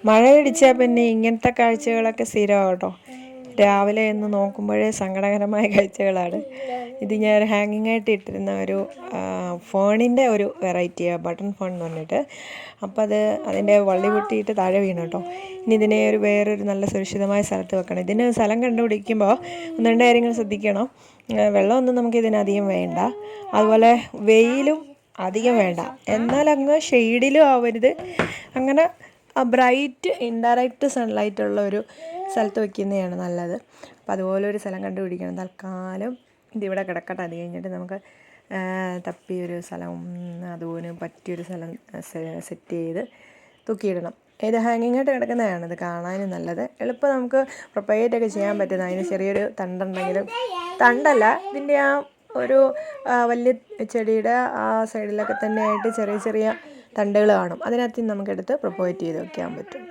മഴ പിടിച്ചാൽ പിന്നെ ഇങ്ങനത്തെ കാഴ്ചകളൊക്കെ സ്ഥിരമാണ് കേട്ടോ. രാവിലെ എന്ന് നോക്കുമ്പോഴേ സങ്കടകരമായ കാഴ്ചകളാണ്. ഇത് ഞാൻ ഹാങ്ങിങ് ആയിട്ട് ഇട്ടിരുന്ന ഒരു ഫോണിൻ്റെ ഒരു വെറൈറ്റിയാണ്, ബട്ടൺ ഫോൺ എന്ന് പറഞ്ഞിട്ട്. അപ്പോൾ അതിൻ്റെ വള്ളി പൊട്ടിയിട്ട് താഴെ വീണു കേട്ടോ. ഇനി ഇതിനെ വേറൊരു നല്ല സുരക്ഷിതമായ സ്ഥലത്ത് വെക്കണം. ഇതിന് സ്ഥലം കണ്ടുപിടിക്കുമ്പോൾ ഒന്ന് രണ്ട് കാര്യങ്ങൾ ശ്രദ്ധിക്കണം. വെള്ളമൊന്നും നമുക്ക് ഇതിനധികം വേണ്ട, അതുപോലെ വെയിലും അധികം വേണ്ട, എന്നാൽ അങ്ങ് ഷെയ്ഡിലും ആവരുത്. അങ്ങനെ ബ്രൈറ്റ് ഇൻഡയറക്റ്റ് സൺലൈറ്റ് ഉള്ള ഒരു സ്ഥലത്ത് വയ്ക്കുന്നതാണ് നല്ലത്. അപ്പോൾ അതുപോലെ ഒരു സ്ഥലം കണ്ടുപിടിക്കണം. തൽക്കാലം ഇതിവിടെ കിടക്കട്ടെ. അത് കഴിഞ്ഞിട്ട് നമുക്ക് തപ്പിയൊരു സ്ഥലം, അതുപോലെ പറ്റിയൊരു സ്ഥലം സെറ്റ് ചെയ്ത് തൂക്കിയിടണം. ഇത് ഹാങ്ങിങ് ആയിട്ട് കിടക്കുന്നതാണ് ഇത് കാണാനും നല്ലത്. എളുപ്പം നമുക്ക് പ്രൊപ്പഗേറ്റൊക്കെ ചെയ്യാൻ പറ്റുന്ന, അതിന് ചെറിയൊരു തണ്ടുണ്ടെങ്കിലും, തണ്ടല്ല ഇതിൻ്റെ ആ ഒരു വലിയ ചെടിയുടെ ആ സൈഡിലൊക്കെ തന്നെ ആയിട്ട് ചെറിയ ചെറിയ തണ്ടുകൾ കാണും. അതിനകത്ത് നമുക്കെടുത്ത് പ്രൊപ്പഗേറ്റ് ചെയ്ത് വയ്ക്കാൻ പറ്റും.